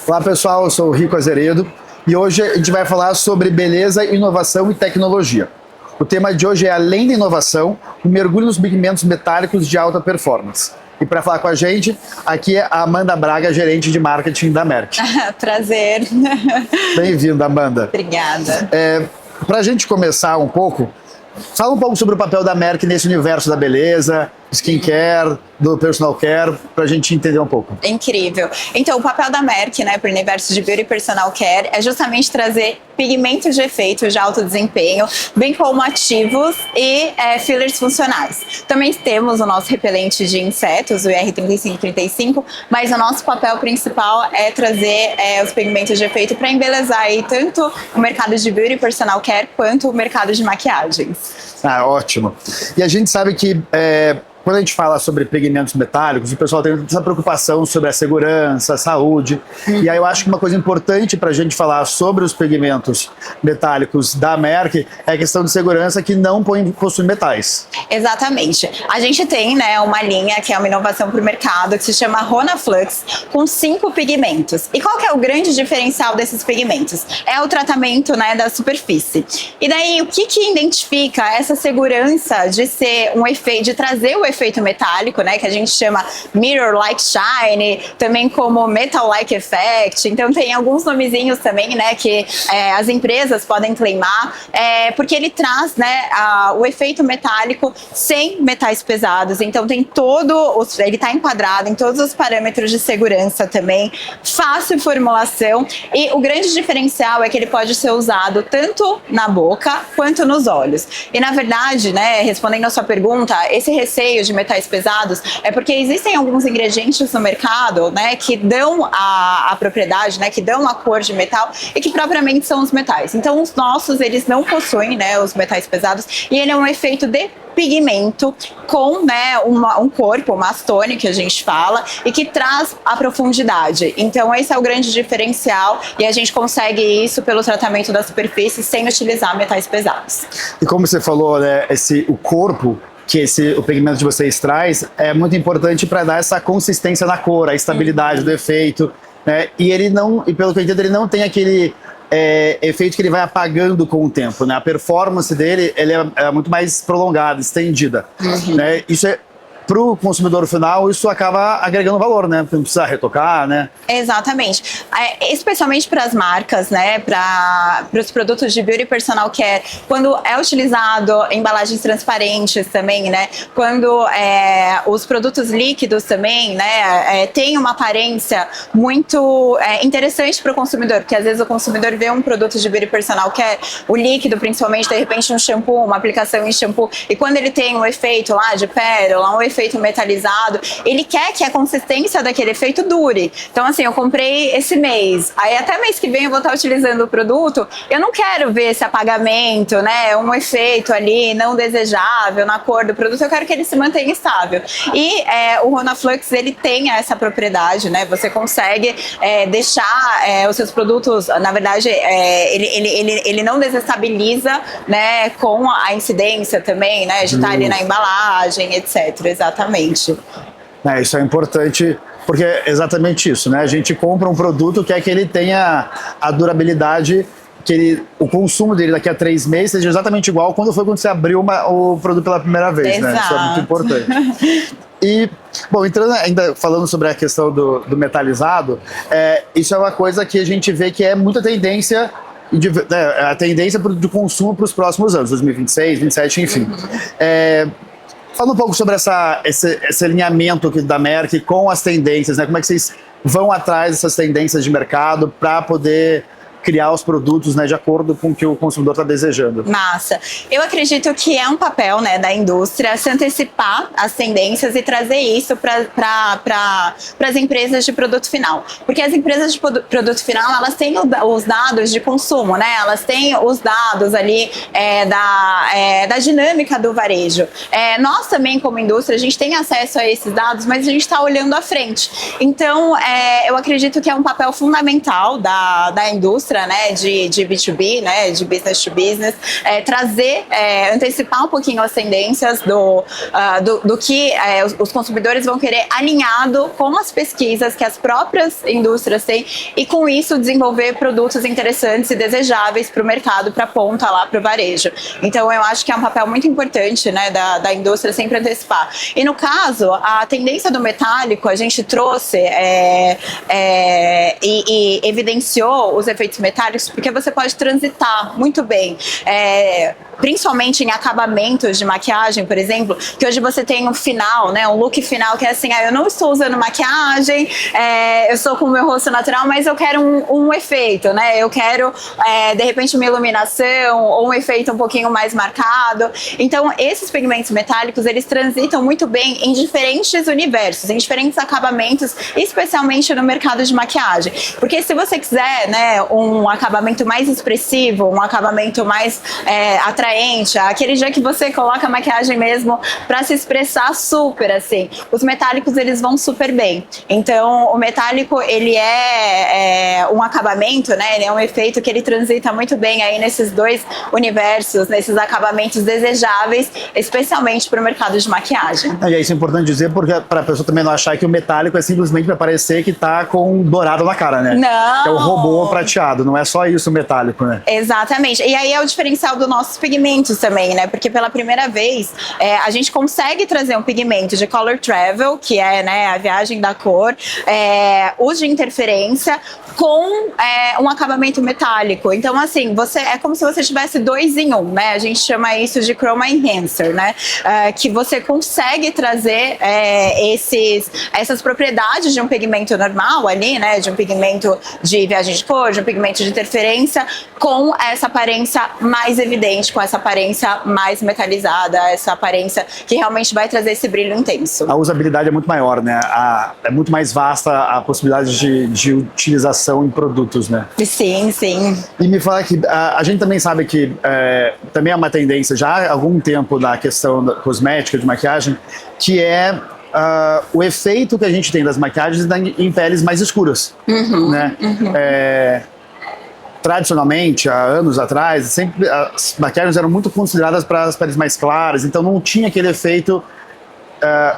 Olá pessoal, eu sou o Rico Azeredo e hoje a gente vai falar sobre beleza, inovação e tecnologia. O tema de hoje é, além da inovação, o mergulho nos pigmentos metálicos de alta performance. E para falar com a gente, aqui é a Amanda Braga, gerente de marketing da Merck. Prazer. Bem-vinda, Amanda. Obrigada. Para a gente começar um pouco, fala um pouco sobre o papel da Merck nesse universo da beleza, skincare, do personal care, para a gente entender um pouco. Incrível. Então, o papel da Merck, para o universo de beauty e personal care é justamente trazer pigmentos de efeito de alto desempenho, bem como ativos e fillers funcionais. Também temos o nosso repelente de insetos, o IR3535, mas o nosso papel principal é trazer os pigmentos de efeito para embelezar aí tanto o mercado de beauty e personal care quanto o mercado de maquiagens. Ah, ótimo. E a gente sabe que quando a gente fala sobre pigmentos metálicos, o pessoal tem essa preocupação sobre a segurança, a saúde. E aí eu acho que uma coisa importante para a gente falar sobre os pigmentos metálicos da Merck é a questão de segurança que não possui metais. Exatamente. A gente tem uma linha que é uma inovação para o mercado que se chama Ronaflux, com 5 pigmentos. E qual que é o grande diferencial desses pigmentos? É o tratamento da superfície. E daí, o que identifica essa segurança de ser um efeito, de trazer o efeito metálico, que a gente chama Mirror-like Shine, também como Metal-like Effect. Então tem alguns nomezinhos também, que as empresas podem claimar, porque ele traz o efeito metálico sem metais pesados. Então tem ele está enquadrado em todos os parâmetros de segurança também, fácil formulação, e o grande diferencial é que ele pode ser usado tanto na boca quanto nos olhos. E na verdade, respondendo a sua pergunta, esse receio de metais pesados é porque existem alguns ingredientes no mercado, que dão a propriedade, que dão a cor de metal e que propriamente são os metais. Então os nossos, eles não possuem os metais pesados e ele é um efeito de pigmento com um corpo, uma acetone que a gente fala, e que traz a profundidade. Então esse é o grande diferencial e a gente consegue isso pelo tratamento da superfície sem utilizar metais pesados. E como você falou, o corpo que o pigmento de vocês traz é muito importante para dar essa consistência na cor, a estabilidade do efeito, e ele não, e pelo que eu entendo, ele não tem aquele efeito que ele vai apagando com o tempo, A performance dele ele é muito mais prolongada, estendida, Isso para o consumidor final, isso acaba agregando valor, Porque não precisa retocar, Exatamente. Especialmente para as marcas, para os produtos de beauty personal care, quando é utilizado embalagens transparentes também, quando os produtos líquidos também, tem uma aparência muito interessante para o consumidor, porque às vezes o consumidor vê um produto de beauty personal care, o líquido principalmente, de repente um shampoo, uma aplicação em shampoo, e quando ele tem um efeito lá de pérola, um efeito metalizado, ele quer que a consistência daquele efeito dure. Então assim, eu comprei esse mês, aí até mês que vem eu vou estar utilizando o produto, eu não quero ver esse apagamento, um efeito ali não desejável na cor do produto, eu quero que ele se mantenha estável. E o Ronaflux, ele tem essa propriedade, você consegue deixar os seus produtos, na verdade, ele não desestabiliza, com a incidência também, de estar ali na embalagem, etc. Exatamente. Isso é importante, porque é exatamente isso, A gente compra um produto que é que ele tenha a durabilidade, o consumo dele daqui a 3 meses seja exatamente igual quando você abriu o produto pela primeira vez, Exato. Isso é muito importante. E, bom, entrando ainda falando sobre a questão do metalizado, isso é uma coisa que a gente vê que é muita tendência, a tendência de consumo para os próximos anos, 2026, 2027, enfim. Fala um pouco sobre esse alinhamento da Merck com as tendências, Como é que vocês vão atrás dessas tendências de mercado para poder criar os produtos de acordo com o que o consumidor está desejando. Massa. Eu acredito que é um papel da indústria se antecipar às tendências e trazer isso para as empresas de produto final. Porque as empresas de produto final, elas têm os dados de consumo, elas têm os dados ali da dinâmica do varejo. Nós também, como indústria, a gente tem acesso a esses dados, mas a gente está olhando à frente. Então, eu acredito que é um papel fundamental da indústria indústria, né, de B2B, né, de business to business, antecipar um pouquinho as tendências do que os consumidores vão querer, alinhado com as pesquisas que as próprias indústrias têm, e com isso desenvolver produtos interessantes e desejáveis para o mercado, para a ponta lá, para o varejo. Então eu acho que é um papel muito importante, né, da indústria sempre antecipar. E no caso, a tendência do metálico, a gente trouxe e evidenciou os efeitos metálicos, porque você pode transitar muito bem, principalmente em acabamentos de maquiagem, por exemplo, que hoje você tem um final, né, um look final que é assim, eu não estou usando maquiagem, eu estou com o meu rosto natural, mas eu quero um efeito, né, eu quero, de repente, uma iluminação ou um efeito um pouquinho mais marcado. Então, esses pigmentos metálicos, eles transitam muito bem em diferentes universos, em diferentes acabamentos, especialmente no mercado de maquiagem. Porque se você quiser, né, um acabamento mais expressivo, um acabamento mais atraente, aquele dia que você coloca a maquiagem mesmo para se expressar super, assim, os metálicos, eles vão super bem. Então, o metálico, ele é um acabamento, né, ele é um efeito que ele transita muito bem aí nesses dois universos, nesses acabamentos desejáveis, especialmente para o mercado de maquiagem. E isso é importante dizer, porque para a pessoa também não achar que o metálico é simplesmente para parecer que tá com dourado na cara, né? Não! Que é o robô prateado, não é só isso o metálico, né? Exatamente. E aí é o diferencial dos nossos pigmentos também, né? Porque pela primeira vez a gente consegue trazer um pigmento de color travel, que é, né, a viagem da cor, uso de interferência, com um acabamento metálico. Então, assim, é como se você tivesse 2 em 1, né? A gente chama isso de Chroma Enhancer, né? Que você consegue trazer essas propriedades de um pigmento normal ali, né? De um pigmento de viagem de cor, de um pigmento de interferência, com essa aparência mais evidente, com essa aparência mais metalizada, essa aparência que realmente vai trazer esse brilho intenso. A usabilidade é muito maior, né? É muito mais vasta a possibilidade de utilização em produtos, né? Sim, sim. E me fala que a gente também sabe que também é uma tendência já há algum tempo na questão da cosmética, de maquiagem, que é o efeito que a gente tem das maquiagens em peles mais escuras, né? Tradicionalmente, há anos atrás, sempre as maquiagens eram muito consideradas para as peles mais claras, então não tinha aquele efeito,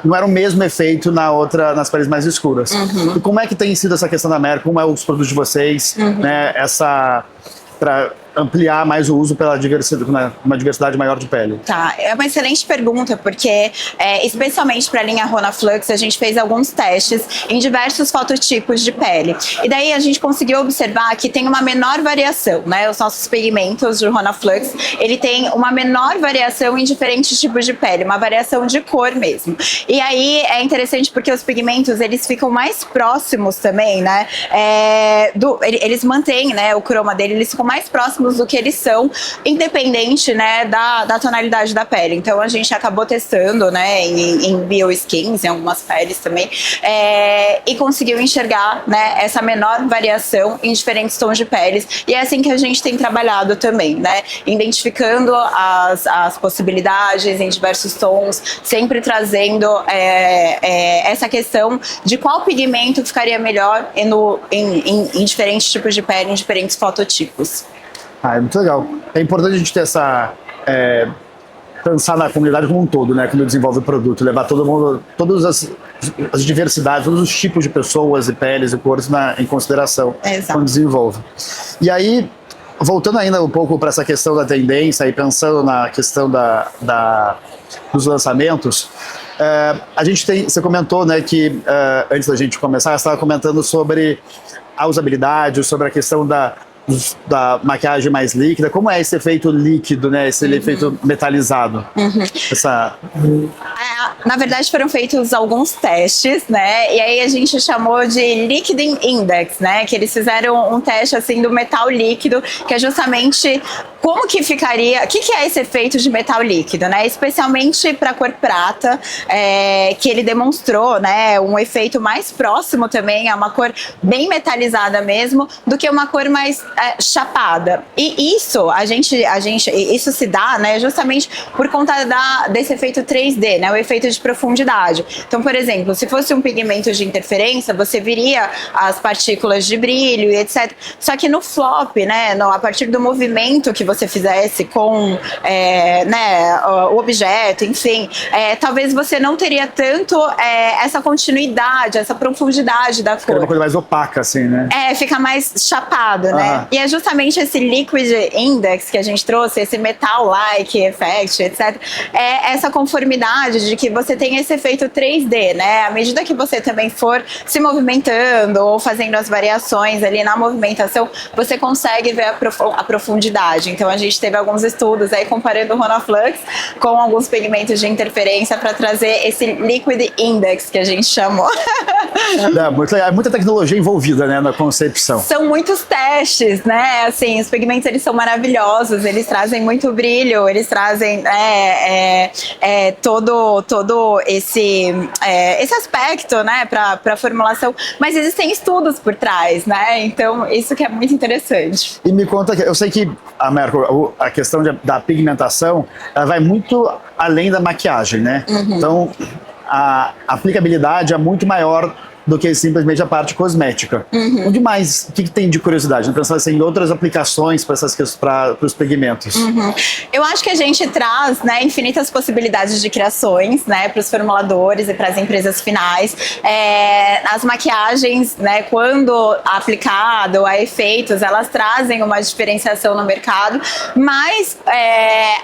não era o mesmo efeito nas peles mais escuras. E como é que tem sido essa questão da Merck? Como é os produtos de vocês, né? Para ampliar mais o uso pela uma diversidade maior de pele? Tá, é uma excelente pergunta, porque especialmente para a linha Ronaflux, a gente fez alguns testes em diversos fototipos de pele. E daí a gente conseguiu observar que tem uma menor variação, né? Os nossos pigmentos de Ronaflux, ele tem uma menor variação em diferentes tipos de pele, uma variação de cor mesmo. E aí é interessante porque os pigmentos, eles ficam mais próximos também, né? Eles mantêm, né, o croma dele, eles ficam mais próximos do que eles são, independente, né, da tonalidade da pele. Então a gente acabou testando, né, em bioskins, em algumas peles também, e conseguiu enxergar, né, essa menor variação em diferentes tons de peles. E é assim que a gente tem trabalhado também, né, identificando as possibilidades em diversos tons, sempre trazendo essa questão de qual pigmento ficaria melhor em diferentes tipos de pele, em diferentes fototipos. É muito legal. É importante a gente ter pensar na comunidade como um todo, né? Quando desenvolve o produto, levar todo mundo, todas as diversidades, todos os tipos de pessoas e peles e cores em consideração. Quando desenvolve. E aí, voltando ainda um pouco para essa questão da tendência e pensando na questão dos lançamentos, a gente você comentou, né, que antes da gente começar, você estava comentando sobre a usabilidade, sobre a questão da maquiagem mais líquida. Como é esse efeito líquido, né? Esse efeito metalizado? Na verdade, foram feitos alguns testes, né? E aí a gente chamou de Liquid Index, né? Que eles fizeram um teste, assim, do metal líquido, que é justamente como que ficaria, o que é esse efeito de metal líquido, né? Especialmente para a cor prata, que ele demonstrou, né, um efeito mais próximo também, é uma cor bem metalizada mesmo, do que uma cor mais chapada. E isso, isso se dá, né, justamente por conta desse efeito 3D, né, o efeito de profundidade. Então, por exemplo, se fosse um pigmento de interferência, você viria as partículas de brilho e etc. Só que no flop, né, a partir do movimento que você fizesse com né, o objeto, enfim, talvez você não teria tanto essa continuidade, essa profundidade da cor. É uma coisa mais opaca, assim, né? Fica mais chapado, né? E é justamente esse Liquid Index que a gente trouxe, esse metal-like effect, etc. É essa conformidade de que você tem esse efeito 3D, né? À medida que você também for se movimentando ou fazendo as variações ali na movimentação, você consegue ver a profundidade. Então a gente teve alguns estudos aí comparando o Ronaflux com alguns pigmentos de interferência para trazer esse Liquid Index que a gente chamou. É muita tecnologia envolvida, né, na concepção. São muitos testes, né? Assim, os pigmentos, eles são maravilhosos, eles trazem muito brilho, eles trazem todo esse aspecto, né, para a formulação, mas existem estudos por trás, né? Então, isso que é muito interessante. E me conta, eu sei que a questão da pigmentação, ela vai muito além da maquiagem, né? Então, a aplicabilidade é muito maior do que simplesmente a parte cosmética. Onde mais? O que tem de curiosidade? Pensando assim, em outras aplicações para os pigmentos. Eu acho que a gente traz, né, infinitas possibilidades de criações, né, para os formuladores e para as empresas finais. As maquiagens, né, quando aplicado a efeitos, elas trazem uma diferenciação no mercado, mas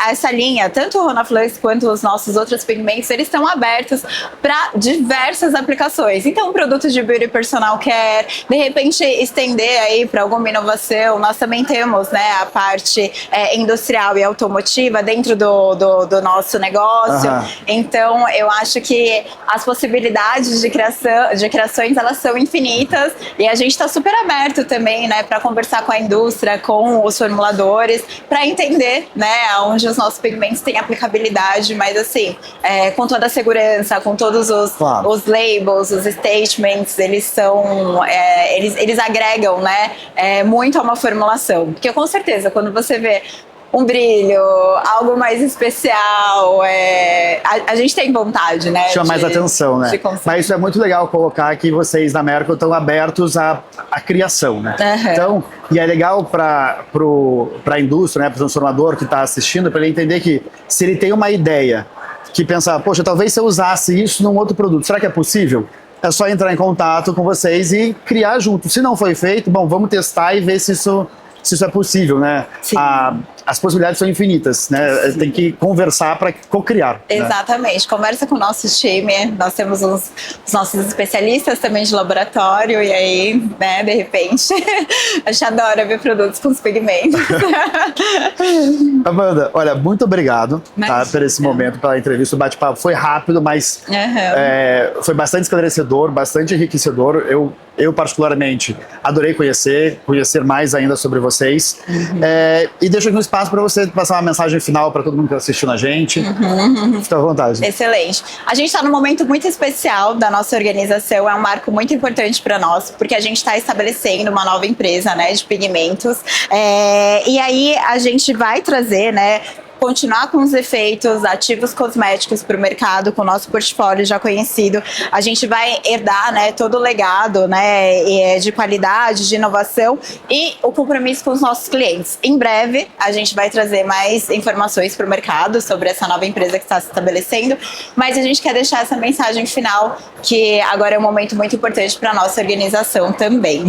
essa linha, tanto o Ronaflux quanto os nossos outros pigmentos, eles estão abertos para diversas aplicações. Então, produtos de beauty personal care, de repente estender aí para alguma inovação. Nós também temos, né, a parte industrial e automotiva dentro do nosso negócio. Então, eu acho que as possibilidades de criações, elas são infinitas, e a gente está super aberto também, né, para conversar com a indústria, com os formuladores, para entender, né, onde os nossos pigmentos têm aplicabilidade, mas assim, com toda a segurança, com todos os labels, os statements, eles são, eles agregam, né, muito a uma formulação. Porque com certeza, quando você vê um brilho, algo mais especial, a gente tem vontade, né? Chama mais atenção, né? Mas isso é muito legal colocar que vocês na Merco estão abertos à criação, né? Então, e é legal para a indústria, né, para o transformador que está assistindo, para ele entender que se ele tem uma ideia, que pensa, poxa, talvez se eu usasse isso num outro produto, será que é possível? É só entrar em contato com vocês e criar junto. Se não foi feito, bom, vamos testar e ver se isso é possível, né? As possibilidades são infinitas, né? Tem que conversar para co-criar. Exatamente. Né? Conversa com o nosso time. Nós temos os nossos especialistas também de laboratório, e aí, né, de repente, a gente adora ver produtos com os pigmentos. Amanda, olha, muito obrigado, tá, por esse momento, pela entrevista. O bate-papo foi rápido, mas foi bastante esclarecedor, bastante enriquecedor. Eu particularmente, adorei conhecer mais ainda sobre vocês. E deixo aqui um espaço para você passar uma mensagem final para todo mundo que está assistindo a gente. Fica à vontade. Excelente. A gente está num momento muito especial da nossa organização, é um marco muito importante para nós, porque a gente está estabelecendo uma nova empresa, né, de pigmentos. E aí a gente vai trazer, né, continuar com os efeitos ativos cosméticos para o mercado, com o nosso portfólio já conhecido. A gente vai herdar, né, todo o legado, né, de qualidade, de inovação e o compromisso com os nossos clientes. Em breve, a gente vai trazer mais informações para o mercado sobre essa nova empresa que está se estabelecendo, mas a gente quer deixar essa mensagem final, que agora é um momento muito importante para a nossa organização também.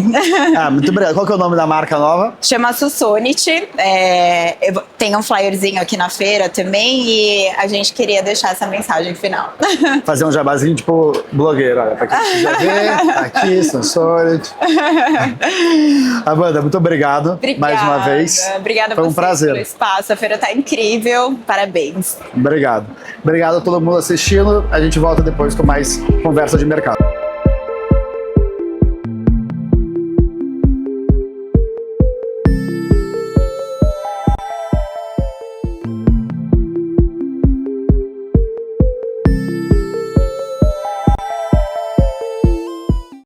Muito obrigado. Qual que é o nome da marca nova? Chama Susonity. Tem um flyerzinho aqui na feira também, e a gente queria deixar essa mensagem final. Fazer um jabazinho tipo blogueiro, olha, pra quem quiser ver, tá aqui, Susonity. Amanda, muito obrigado. Mais uma vez. Obrigada a Foi um prazer. pelo espaço, a feira tá incrível, parabéns. Obrigado. Obrigado a todo mundo assistindo, a gente volta depois com mais conversa de mercado.